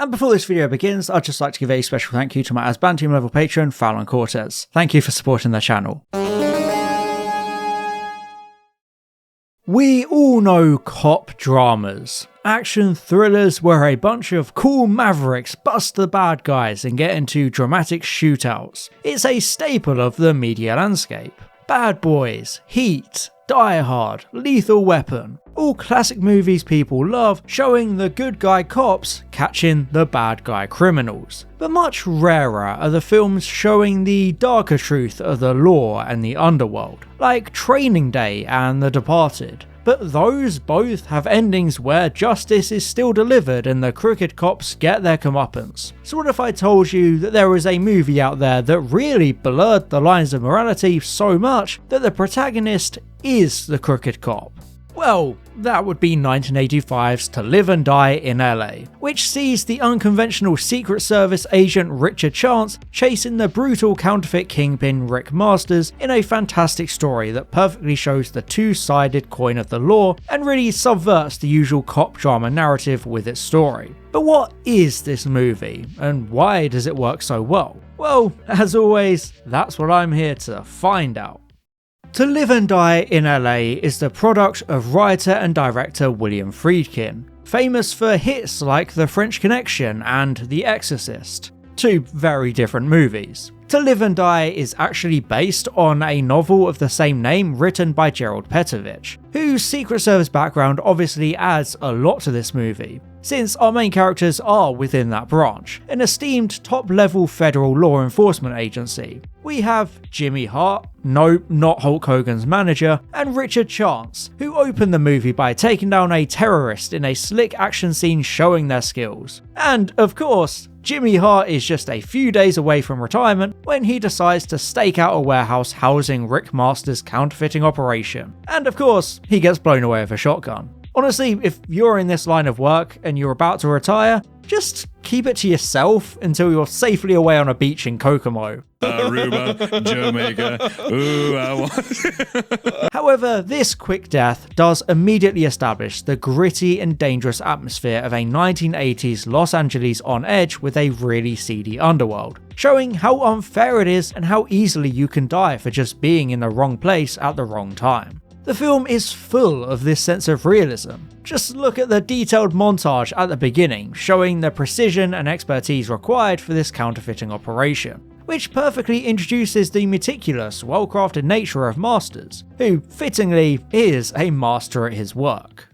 And before this video begins, I'd just like to give a special thank you to my Asbantium level patron, Fallon Cortez. Thank you for supporting the channel. We all know cop dramas. Action thrillers where a bunch of cool mavericks bust the bad guys and get into dramatic shootouts. It's a staple of the media landscape. Bad Boys, Heat, Die Hard, Lethal Weapon. All classic movies people love, showing the good guy cops catching the bad guy criminals. But much rarer are the films showing the darker truth of the law and the underworld, like Training Day and The Departed. But those both have endings where justice is still delivered and the crooked cops get their comeuppance. So what if I told you that there was a movie out there that really blurred the lines of morality so much that the protagonist is the crooked cop? Well, that would be 1985's To Live and Die in LA, which sees the unconventional Secret Service agent Richard Chance chasing the brutal counterfeit kingpin Rick Masters in a fantastic story that perfectly shows the two-sided coin of the law and really subverts the usual cop drama narrative with its story. But what is this movie, and why does it work so well? Well, as always, that's what I'm here to find out. To Live and Die in LA is the product of writer and director William Friedkin, famous for hits like The French Connection and The Exorcist, two very different movies. To Live and Die is actually based on a novel of the same name written by Gerald Petovich, whose Secret Service background obviously adds a lot to this movie, since our main characters are within that branch, an esteemed top-level federal law enforcement agency. We have Jimmy Hart, no, not Hulk Hogan's manager, and Richard Chance, who open the movie by taking down a terrorist in a slick action scene showing their skills. And, of course, Jimmy Hart is just a few days away from retirement when he decides to stake out a warehouse housing Rick Masters' counterfeiting operation. And of course, he gets blown away with a shotgun. Honestly, if you're in this line of work and you're about to retire, just keep it to yourself until you're safely away on a beach in Kokomo. Aruba, Jamaica, ooh, I want... However, this quick death does immediately establish the gritty and dangerous atmosphere of a 1980s Los Angeles on edge with a really seedy underworld, showing how unfair it is and how easily you can die for just being in the wrong place at the wrong time. The film is full of this sense of realism. Just look at the detailed montage at the beginning, showing the precision and expertise required for this counterfeiting operation, which perfectly introduces the meticulous, well-crafted nature of Masters, who, fittingly, is a master at his work.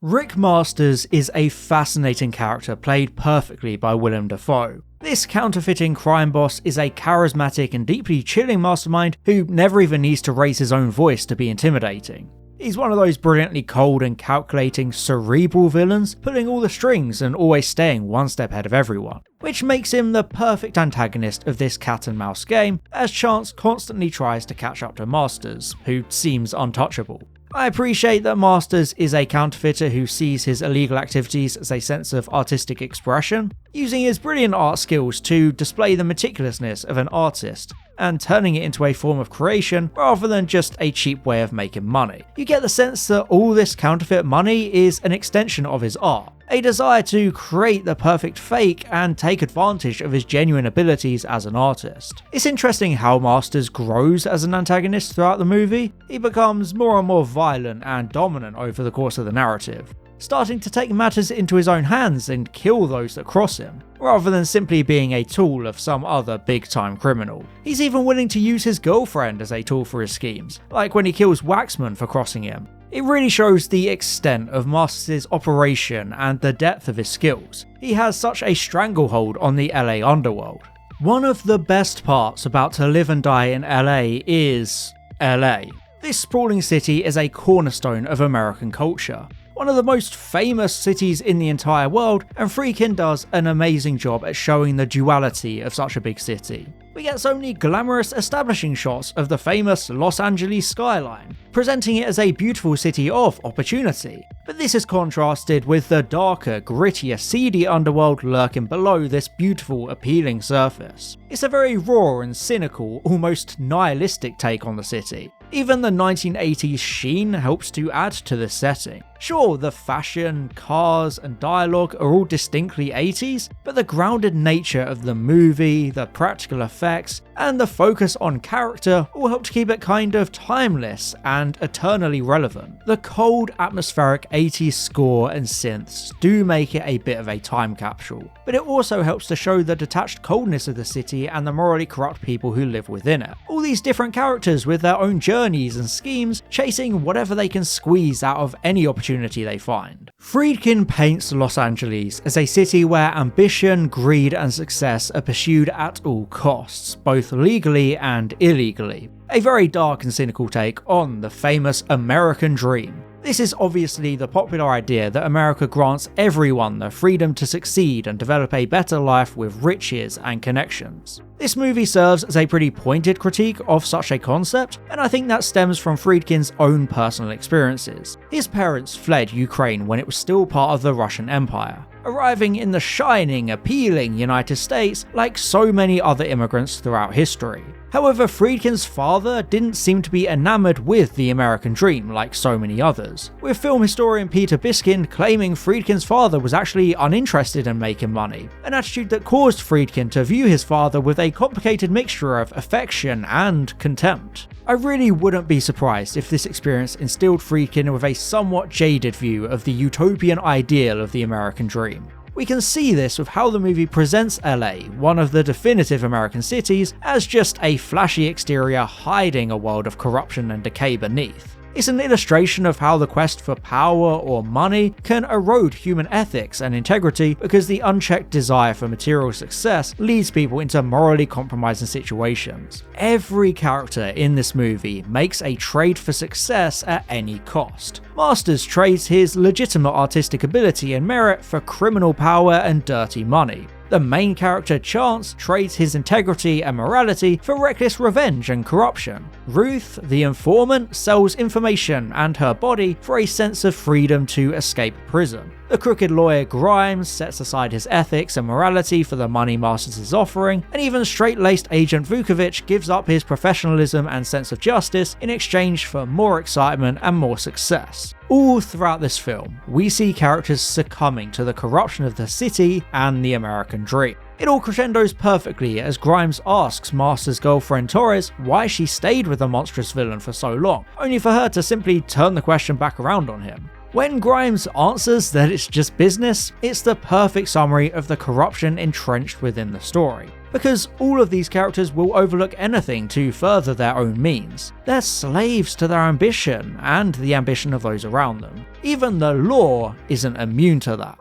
Rick Masters is a fascinating character played perfectly by Willem Dafoe. This counterfeiting crime boss is a charismatic and deeply chilling mastermind who never even needs to raise his own voice to be intimidating. He's one of those brilliantly cold and calculating, cerebral villains, pulling all the strings and always staying one step ahead of everyone, which makes him the perfect antagonist of this cat and mouse game, as Chance constantly tries to catch up to Masters, who seems untouchable. I appreciate that Masters is a counterfeiter who sees his illegal activities as a sense of artistic expression, using his brilliant art skills to display the meticulousness of an artist, and turning it into a form of creation rather than just a cheap way of making money. You get the sense that all this counterfeit money is an extension of his art, a desire to create the perfect fake and take advantage of his genuine abilities as an artist. It's interesting how Masters grows as an antagonist throughout the movie. He becomes more and more violent and dominant over the course of the narrative, starting to take matters into his own hands and kill those that cross him, rather than simply being a tool of some other big-time criminal. He's even willing to use his girlfriend as a tool for his schemes, like when he kills Waxman for crossing him. It really shows the extent of Masters' operation and the depth of his skills. He has such a stranglehold on the LA underworld. One of the best parts about To Live and Die in LA is LA. This sprawling city is a cornerstone of American culture, one of the most famous cities in the entire world, and Friedkin does an amazing job at showing the duality of such a big city. We get so many glamorous establishing shots of the famous Los Angeles skyline, presenting it as a beautiful city of opportunity. But this is contrasted with the darker, grittier, seedy underworld lurking below this beautiful, appealing surface. It's a very raw and cynical, almost nihilistic take on the city. Even the 1980s sheen helps to add to this setting, Sure, the fashion, cars, and dialogue are all distinctly 80s, but the grounded nature of the movie, the practical effects, and the focus on character all help to keep it kind of timeless and eternally relevant. The cold, atmospheric 80s score and synths do make it a bit of a time capsule, but it also helps to show the detached coldness of the city and the morally corrupt people who live within it. All these different characters with their own journeys and schemes, chasing whatever they can squeeze out of any opportunity they find. Friedkin paints Los Angeles as a city where ambition, greed, and success are pursued at all costs, both legally and illegally. A very dark and cynical take on the famous American dream. This is obviously the popular idea that America grants everyone the freedom to succeed and develop a better life with riches and connections. This movie serves as a pretty pointed critique of such a concept, and I think that stems from Friedkin's own personal experiences. His parents fled Ukraine when it was still part of the Russian Empire, arriving in the shining, appealing United States like so many other immigrants throughout history. However, Friedkin's father didn't seem to be enamored with the American dream like so many others, with film historian Peter Biskind claiming Friedkin's father was actually uninterested in making money, an attitude that caused Friedkin to view his father with a complicated mixture of affection and contempt. I really wouldn't be surprised if this experience instilled Friedkin with a somewhat jaded view of the utopian ideal of the American dream. We can see this with how the movie presents LA, one of the definitive American cities, as just a flashy exterior hiding a world of corruption and decay beneath. It's an illustration of how the quest for power or money can erode human ethics and integrity because the unchecked desire for material success leads people into morally compromising situations. Every character in this movie makes a trade for success at any cost. Masters trades his legitimate artistic ability and merit for criminal power and dirty money. The main character, Chance, trades his integrity and morality for reckless revenge and corruption. Ruth, the informant, sells information and her body for a sense of freedom to escape prison. The crooked lawyer Grimes sets aside his ethics and morality for the money Masters is offering, and even straight-laced agent Vukovich gives up his professionalism and sense of justice in exchange for more excitement and more success. All throughout this film, we see characters succumbing to the corruption of the city and the American dream. It all crescendos perfectly as Grimes asks Masters' girlfriend Torres why she stayed with the monstrous villain for so long, only for her to simply turn the question back around on him. When Grimes answers that it's just business, it's the perfect summary of the corruption entrenched within the story. Because all of these characters will overlook anything to further their own means. They're slaves to their ambition and the ambition of those around them. Even the law isn't immune to that.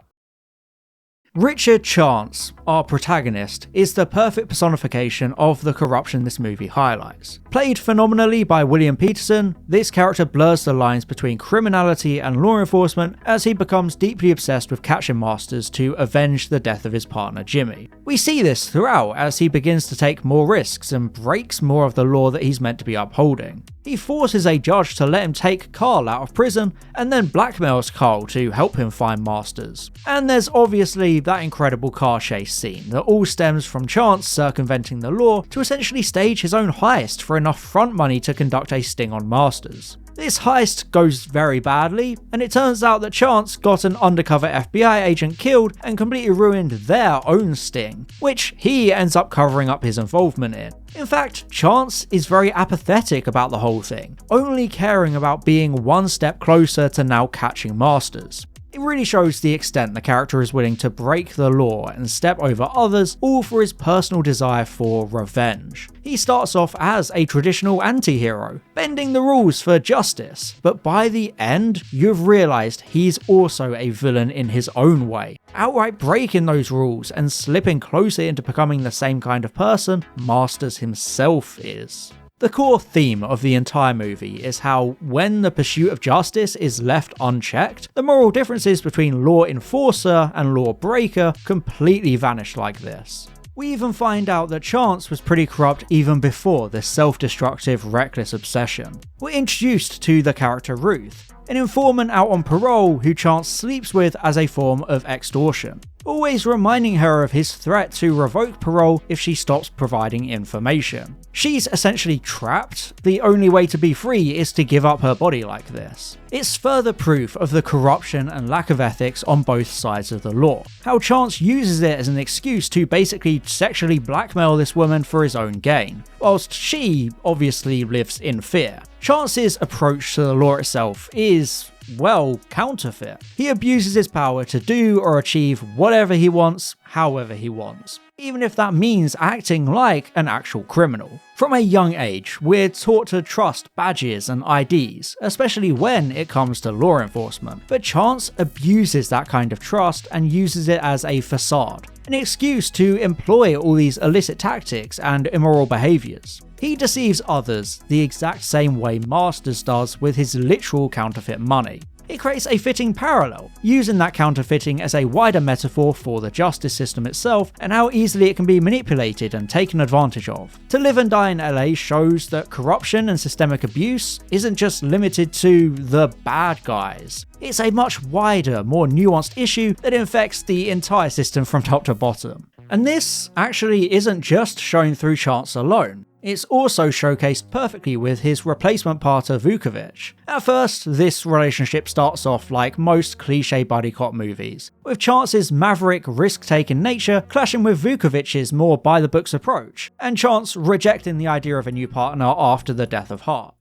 Richard Chance, our protagonist, is the perfect personification of the corruption this movie highlights. Played phenomenally by William Peterson, this character blurs the lines between criminality and law enforcement as he becomes deeply obsessed with catching Masters to avenge the death of his partner Jimmy. We see this throughout as he begins to take more risks and breaks more of the law that he's meant to be upholding. He forces a judge to let him take Carl out of prison and then blackmails Carl to help him find Masters. And there's obviously that incredible car chase scene that all stems from Chance circumventing the law to essentially stage his own heist for enough front money to conduct a sting on Masters. This heist goes very badly, and it turns out that Chance got an undercover FBI agent killed and completely ruined their own sting, which he ends up covering up his involvement in. In fact, Chance is very apathetic about the whole thing, only caring about being one step closer to now catching Masters. It really shows the extent the character is willing to break the law and step over others, all for his personal desire for revenge. He starts off as a traditional anti-hero, bending the rules for justice, but by the end, you've realised he's also a villain in his own way, outright breaking those rules and slipping closer into becoming the same kind of person Masters himself is. The core theme of the entire movie is how, when the pursuit of justice is left unchecked, the moral differences between law enforcer and law breaker completely vanish like this. We even find out that Chance was pretty corrupt even before this self-destructive, reckless obsession. We're introduced to the character Ruth, an informant out on parole who Chance sleeps with as a form of extortion, always reminding her of his threat to revoke parole if she stops providing information. She's essentially trapped. The only way to be free is to give up her body like this. It's further proof of the corruption and lack of ethics on both sides of the law. How Chance uses it as an excuse to basically sexually blackmail this woman for his own gain, whilst she obviously lives in fear. Chance's approach to the law itself is, well, counterfeit. He abuses his power to do or achieve whatever he wants, however he wants, even if that means acting like an actual criminal. From a young age, we're taught to trust badges and IDs, especially when it comes to law enforcement, but Chance abuses that kind of trust and uses it as a facade, an excuse to employ all these illicit tactics and immoral behaviours. He deceives others the exact same way Masters does with his literal counterfeit money. It creates a fitting parallel, using that counterfeiting as a wider metaphor for the justice system itself and how easily it can be manipulated and taken advantage of. To Live and Die in LA shows that corruption and systemic abuse isn't just limited to the bad guys. It's a much wider, more nuanced issue that infects the entire system from top to bottom. And this actually isn't just shown through Chance alone. It's also showcased perfectly with his replacement partner Vukovic. At first, this relationship starts off like most cliche buddy cop movies, with Chance's maverick, risk-taking nature clashing with Vukovic's more by-the-books approach, and Chance rejecting the idea of a new partner after the death of Hart.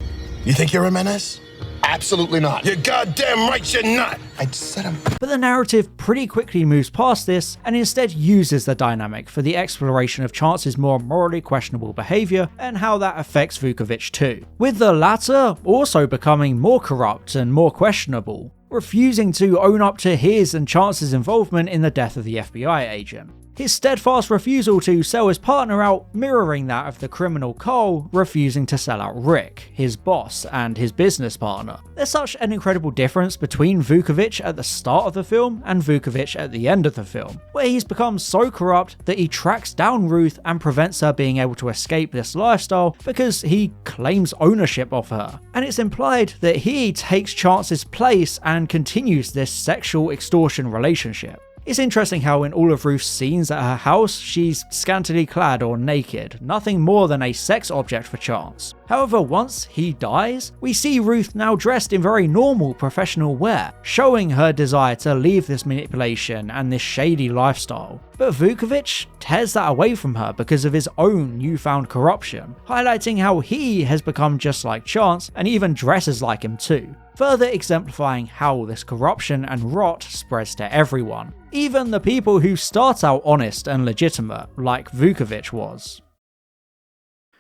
You think you're a menace? Absolutely not. You're goddamn right you're not. I just said him. But the narrative pretty quickly moves past this and instead uses the dynamic for the exploration of Chance's more morally questionable behaviour and how that affects Vukovic too, with the latter also becoming more corrupt and more questionable, refusing to own up to his and Chance's involvement in the death of the FBI agent. His steadfast refusal to sell his partner out mirroring that of the criminal Cole refusing to sell out Rick, his boss and his business partner. There's such an incredible difference between Vukovic at the start of the film and Vukovic at the end of the film, where he's become so corrupt that he tracks down Ruth and prevents her being able to escape this lifestyle because he claims ownership of her. And it's implied that he takes Chance's place and continues this sexual extortion relationship. It's interesting how in all of Ruth's scenes at her house, she's scantily clad or naked, nothing more than a sex object for Chance. However, once he dies, we see Ruth now dressed in very normal professional wear, showing her desire to leave this manipulation and this shady lifestyle. But Vukovic tears that away from her because of his own newfound corruption, highlighting how he has become just like Chance and even dresses like him too, further exemplifying how this corruption and rot spreads to everyone, even the people who start out honest and legitimate, like Vukovic was.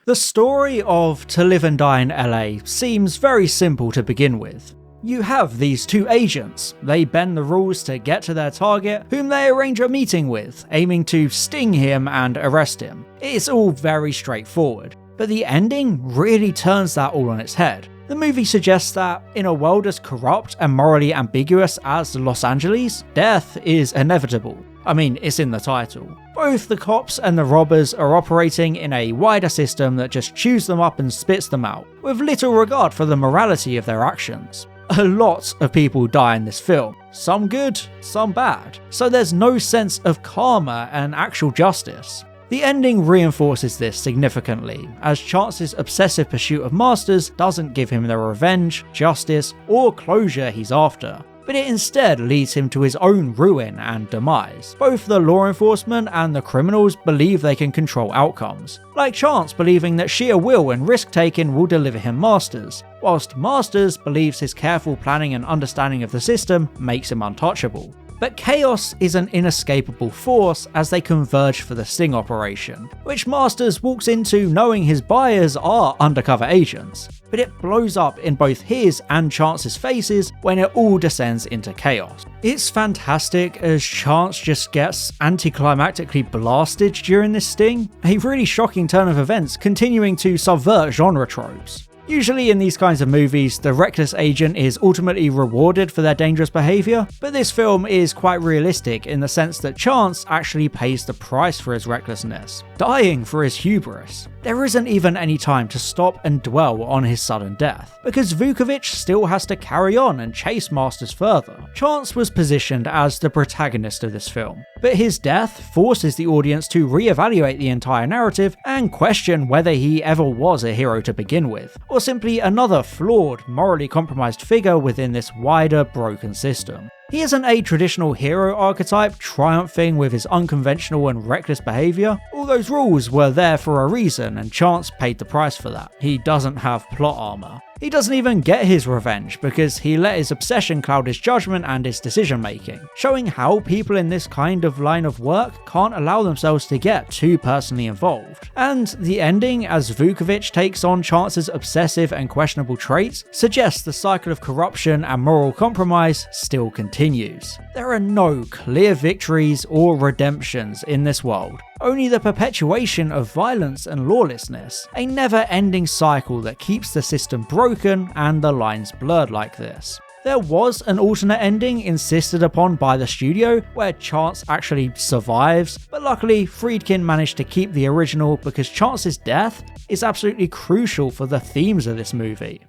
The story of To Live and Die in LA seems very simple to begin with. You have these two agents, they bend the rules to get to their target, whom they arrange a meeting with, aiming to sting him and arrest him. It's all very straightforward, but the ending really turns that all on its head. The movie suggests that, in a world as corrupt and morally ambiguous as Los Angeles, death is inevitable. I mean, it's in the title. Both the cops and the robbers are operating in a wider system that just chews them up and spits them out, with little regard for the morality of their actions. A lot of people die in this film, some good, some bad, so there's no sense of karma and actual justice. The ending reinforces this significantly, as Chance's obsessive pursuit of Masters doesn't give him the revenge, justice, or closure he's after, but it instead leads him to his own ruin and demise. Both the law enforcement and the criminals believe they can control outcomes, like Chance believing that sheer will and risk-taking will deliver him Masters, whilst Masters believes his careful planning and understanding of the system makes him untouchable. But chaos is an inescapable force as they converge for the sting operation, which Masters walks into knowing his buyers are undercover agents, but it blows up in both his and Chance's faces when it all descends into chaos. It's fantastic as Chance just gets anticlimactically blasted during this sting, a really shocking turn of events continuing to subvert genre tropes. Usually in these kinds of movies, the reckless agent is ultimately rewarded for their dangerous behaviour, but this film is quite realistic in the sense that Chance actually pays the price for his recklessness, dying for his hubris. There isn't even any time to stop and dwell on his sudden death, because Vukovich still has to carry on and chase Masters further. Chance was positioned as the protagonist of this film, but his death forces the audience to re-evaluate the entire narrative and question whether he ever was a hero to begin with, or simply another flawed, morally compromised figure within this wider, broken system. He isn't a traditional hero archetype triumphing with his unconventional and reckless behaviour. All those rules were there for a reason, and Chance paid the price for that. He doesn't have plot armour. He doesn't even get his revenge because he let his obsession cloud his judgment and his decision making, showing how people in this kind of line of work can't allow themselves to get too personally involved. And the ending, as Vukovich takes on Chance's obsessive and questionable traits, suggests the cycle of corruption and moral compromise still continues. There are no clear victories or redemptions in this world, only the perpetuation of violence and lawlessness, a never-ending cycle that keeps the system broken and the lines blurred like this. There was an alternate ending insisted upon by the studio where Chance actually survives, but luckily Friedkin managed to keep the original because Chance's death is absolutely crucial for the themes of this movie.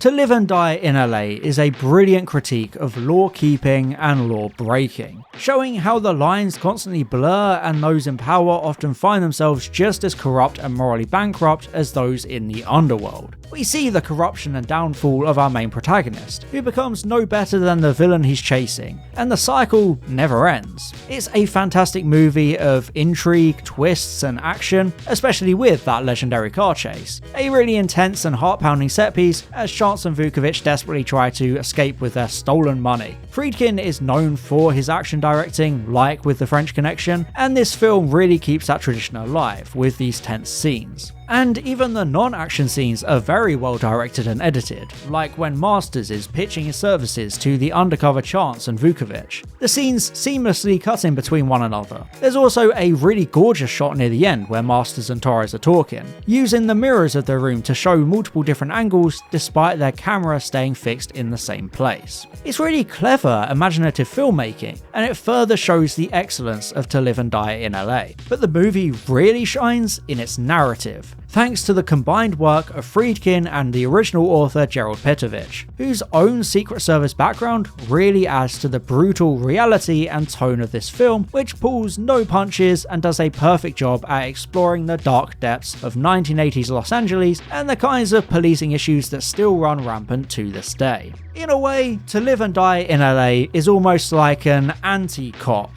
To Live and Die in LA is a brilliant critique of law keeping and law breaking, showing how the lines constantly blur and those in power often find themselves just as corrupt and morally bankrupt as those in the underworld. We see the corruption and downfall of our main protagonist, who becomes no better than the villain he's chasing, and the cycle never ends. It's a fantastic movie of intrigue, twists and action, especially with that legendary car chase. A really intense and heart-pounding set piece as Chance and Vukovich desperately try to escape with their stolen money. Friedkin is known for his action directing, like with The French Connection, and this film really keeps that tradition alive with these tense scenes. And even the non-action scenes are very well directed and edited, like when Masters is pitching his services to the undercover Chance and Vukovich. The scenes seamlessly cut in between one another. There's also a really gorgeous shot near the end where Masters and Torres are talking, using the mirrors of the room to show multiple different angles despite their camera staying fixed in the same place. It's really clever, imaginative filmmaking, and it further shows the excellence of To Live and Die in LA. But the movie really shines in its narrative, thanks to the combined work of Friedkin and the original author Gerald Petovich, whose own Secret Service background really adds to the brutal reality and tone of this film, which pulls no punches and does a perfect job at exploring the dark depths of 1980s Los Angeles and the kinds of policing issues that still run rampant to this day. In a way, To Live and Die in LA is almost like an anti-cop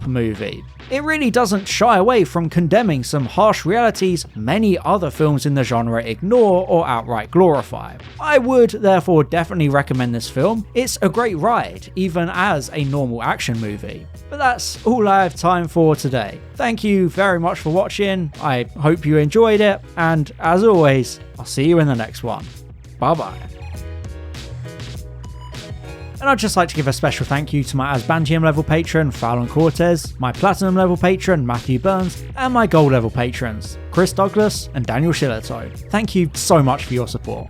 movie. It really doesn't shy away from condemning some harsh realities many other films in the genre ignore or outright glorify. I would therefore definitely recommend this film. It's a great ride, even as a normal action movie. But that's all I have time for today. Thank you very much for watching, I hope you enjoyed it, and as always, I'll see you in the next one. Bye bye. And I'd just like to give a special thank you to my Asbantium level patron Fallon Cortez, my Platinum level patron Matthew Burns, and my Gold level patrons Chris Douglas and Daniel Shillito. Thank you so much for your support.